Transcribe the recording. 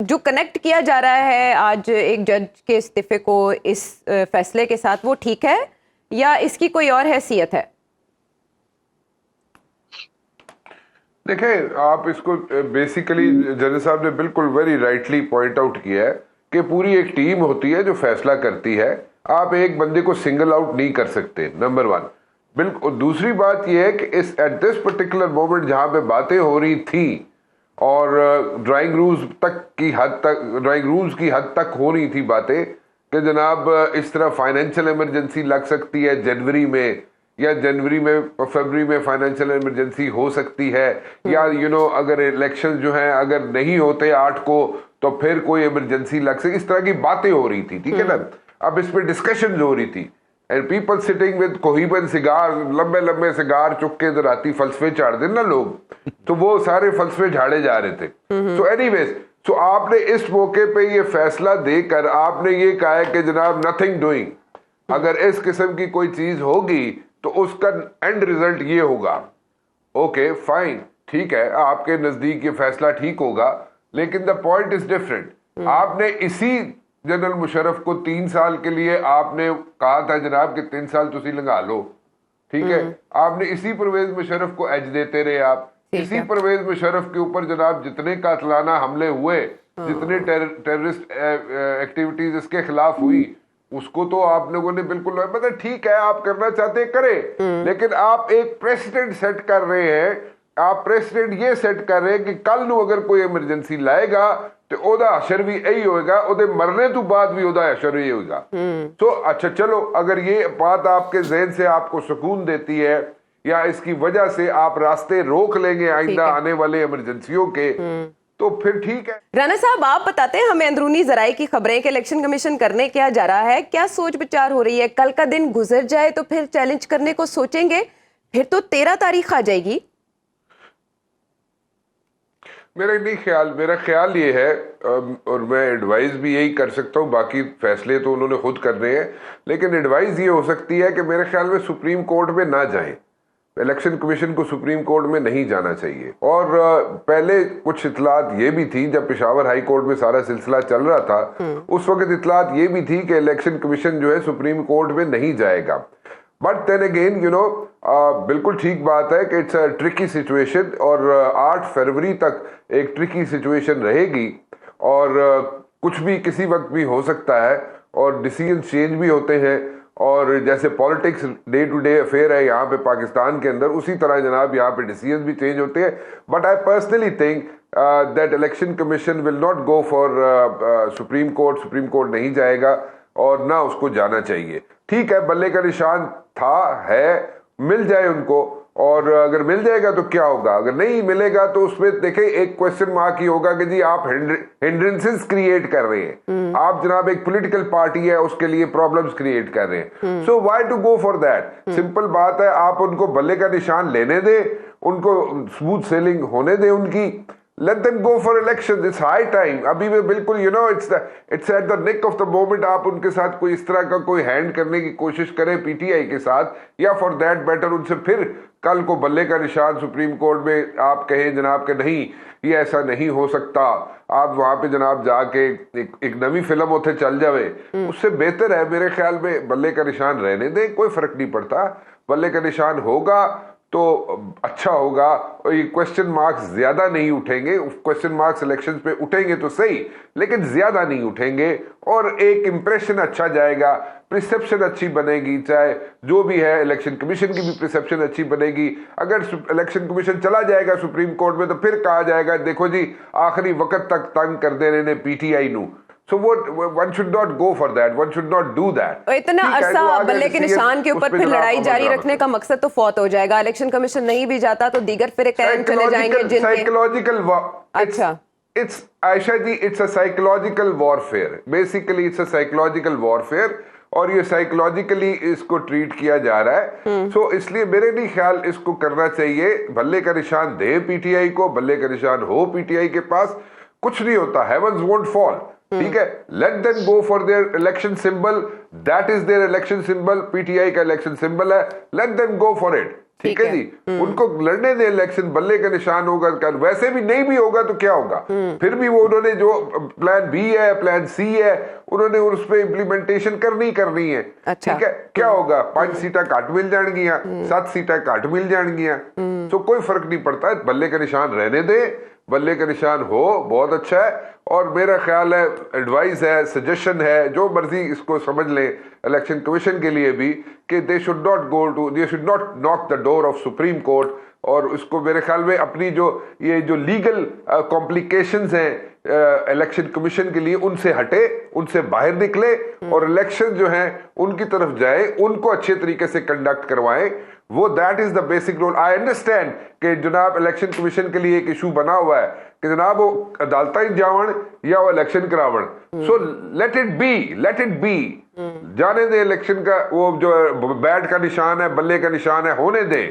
जो कनेक्ट किया जा रहा है आज एक जज के इस्तीफे को इस फैसले के साथ, वो ठीक है या इसकी कोई और हैसियत है? देखें, आप इसको बेसिकली जज साहब ने बिल्कुल वेरी राइटली पॉइंट आउट किया है कि पूरी एक टीम होती है जो फैसला करती है। आप एक बंदे को सिंगल आउट नहीं कर सकते, नंबर वन। बिल्कुल। दूसरी बात यह है कि इस एट दिस पर्टिकुलर मोमेंट जहां पे बातें हो रही थी और ड्राइंग रूल्स की हद तक हो रही थी बातें कि जनाब इस तरह फाइनेंशियल इमरजेंसी लग सकती है जनवरी में, या जनवरी में फरवरी में फाइनेंशियल इमरजेंसी हो सकती है, या अगर इलेक्शन जो है अगर नहीं होते 8 को तो फिर कोई इमरजेंसी लग सकती, इस तरह की बातें हो रही थी, ठीक है ना। अब इस पे डिस्कशन हो रही थी and people sitting with Cohiba cigar, लंबे लंबे सिगार चुक के राती फलसफे झाड़ दे ना लोग, तो वो सारे फलसफे झाड़े जा रहे थे। तो एनीवेज, तो आपने इस मौके पे ये फैसला देकर आपने ये कहा है कि जनाब नथिंग डूइंग, अगर इस किस्म की कोई चीज होगी तो उसका एंड रिजल्ट ये होगा। ओके फाइन, ठीक है, आपके नजदीक ये फैसला ठीक होगा, लेकिन द पॉइंट इज डिफरेंट। आपने इसी जनरल मुशर्रफ को 3 साल के लिए आपने कहा था जनाब कि 3 साल तुसी लंघा लो, ठीक है। आपने इसी परवेज मुशर्रफ को एज देते रहे, आप इसी परवेज मुशर्रफ के ऊपर जनाब जितने कातलाना हमले हुए, जितने टेररिस्ट एक्टिविटीज इसके खिलाफ हुई, उसको तो आप लोगों ने बिल्कुल मतलब ठीक है, आप करना चाहते करें, लेकिन आप एक प्रेसिडेंट सेट कर रहे हैं। आप प्रेसिडेंट ये सेट कर रहे हैं कि कल नू अगर कोई इमरजेंसी लाएगा तो ओदा अशर भी यही होएगा, ओदे मरने तो बाद भी ओदा अशर यही होएगा। तो अच्छा चलो, अगर ये बात आपके ज़हन से आपको सुकून देती है या इसकी वजह से आप रास्ते रोक लेंगे आइंदा आने वाले इमरजेंसियों के, तो फिर ठीक है। राना साहब, आप बताते हैं हमें अंदरूनी जराये की खबरें कि इलेक्शन कमीशन करने क्या जा रहा है, क्या सोच विचार हो रही है? कल का दिन गुजर जाए तो फिर चैलेंज करने को सोचेंगे, फिर तो 13 तारीख आ जाएगी। मेरा ख्याल ये है, और मैं एडवाइस भी यही कर सकता हूँ, बाकी फैसले तो उन्होंने खुद करने हैं, लेकिन एडवाइस ये हो सकती है कि मेरे ख्याल में सुप्रीम कोर्ट में ना जाएं। इलेक्शन कमीशन को सुप्रीम कोर्ट में नहीं जाना चाहिए। और पहले कुछ इतलात ये भी थी, जब पेशावर हाई कोर्ट में सारा सिलसिला चल रहा था, उस वक्त इतलात ये भी थी कि इलेक्शन कमीशन जो है सुप्रीम कोर्ट में नहीं जाएगा। बट देन अगेन बिल्कुल ठीक बात है कि इट्स अ ट्रिकी सिचुएशन, और 8 फरवरी तक एक ट्रिकी सिचुएशन रहेगी, और कुछ भी किसी वक्त भी हो सकता है, और डिसीजन चेंज भी होते हैं, और जैसे politics day to day affair है यहाँ पे पाकिस्तान के अंदर, उसी तरह जनाब यहाँ पे डिसीजन भी चेंज होते हैं। But I personally think that election commission will not go for supreme court नहीं जाएगा और ना उसको जाना चाहिए। ठीक है, बल्ले का निशान था, है, मिल जाए उनको, और अगर मिल जाएगा तो क्या होगा, अगर नहीं मिलेगा तो उसमें देखें एक क्वेश्चन मार्क ही होगा कि जी आप हिंड्रेंसेस क्रिएट कर रहे हैं, आप जनाब एक पॉलिटिकल पार्टी है उसके लिए प्रॉब्लम्स क्रिएट कर रहे हैं। So why to go for that? Simple बात है, आप उनको बल्ले का निशान लेने दें, उनको स्मूथ सेलिंग होने दें उनकी, let them go for election, it's high time. अभी भी बिल्कुल it's at the nick of the moment. आप उनके साथ कोई इस तरह का कोई हैंड करने की कोशिश करें पीटीआई के साथ, या फॉर दैट बेटर उनसे फिर कल को बल्ले का निशान सुप्रीम कोर्ट में आप कहें जनाब के नहीं ये ऐसा नहीं हो सकता, आप वहां पे जनाब जाके एक नवी फिल्म उठे चल जावे, उससे बेहतर है मेरे ख्याल में बल्ले का निशान रहने दें, कोई फर्क नहीं पड़ता। बल्ले का निशान होगा तो अच्छा होगा, और ये क्वेश्चन मार्क्स ज्यादा नहीं उठेंगे। क्वेश्चन मार्क्स इलेक्शन पे उठेंगे तो सही, लेकिन ज्यादा नहीं उठेंगे, और एक इंप्रेशन अच्छा जाएगा, प्रिसेप्शन अच्छी बनेगी, चाहे जो भी है इलेक्शन कमीशन की भी प्रिसेप्शन अच्छी बनेगी। अगर इलेक्शन कमीशन चला जाएगा सुप्रीम कोर्ट में तो फिर कहा जाएगा देखो जी आखिरी वक्त तक तंग कर दे रहे ने पीटीआई नू। So what one should not go for that, one should not do that. तो इतना अरसा बल्ले के निशान के ऊपर फिर लड़ाई जारी रखने का मकसद तो फौत हो जाएगा। इलेक्शन कमीशन नहीं भी जाता तो दीगर फिर चले जाएंगे जिनके साइकोलॉजिकल। अच्छा, it's Ayesha ji, it's a psychological warfare. Basically it's a psychological warfare, और ये साइकोलॉजिकली इसको ट्रीट किया जा रहा है। सो इसलिए मेरे नहीं ख्याल इसको करना चाहिए। बल्ले का निशान दे पीटीआई को, बल्ले का निशान हो पीटीआई के पास, कुछ नहीं होता, हेवंस वोंट फॉल, ठीक है। Let them go for their election symbol, that is their election symbol, PTI का इलेक्शन सिंबल है, let them go for it. ठीक है जी, उनको लड़ने दे इलेक्शन, बल्ले का निशान होगा। वैसे भी नहीं भी होगा तो क्या होगा, फिर भी वो उन्होंने जो प्लान बी है, प्लान सी है, उन्होंने उस पर इम्प्लीमेंटेशन करनी है। अच्छा। ठीक है, क्या होगा, 5 सीटें घट मिल जाएंगियां, 7 सीटें घट मिल जाएंगियां, तो कोई फर्क नहीं पड़ता। बल्ले का निशान रहने दे, बल्ले का निशान हो, बहुत अच्छा है। और मेरा ख्याल है, एडवाइस है, सजेशन है, जो मर्जी इसको समझ ले इलेक्शन कमीशन के लिए भी, कि they should not knock the door of supreme court. और उसको मेरे ख्याल में अपनी ये जो लीगल कॉम्प्लिकेशंस हैं इलेक्शन कमीशन के लिए, उनसे हटे, उनसे बाहर निकले और इलेक्शन जो हैं उनकी तरफ जाए, उनको अच्छे तरीके से कंडक्ट करवाएं। वो that is the basic role. I understand कि जनाब इलेक्शन कमीशन के लिए एक इशू बना हुआ है कि जनाब वो अदालत ही जावन या वो इलेक्शन करावन। सो लेट इट बी, जाने दे इलेक्शन का, वो जो बैट का निशान है, बल्ले का निशान है, होने दे।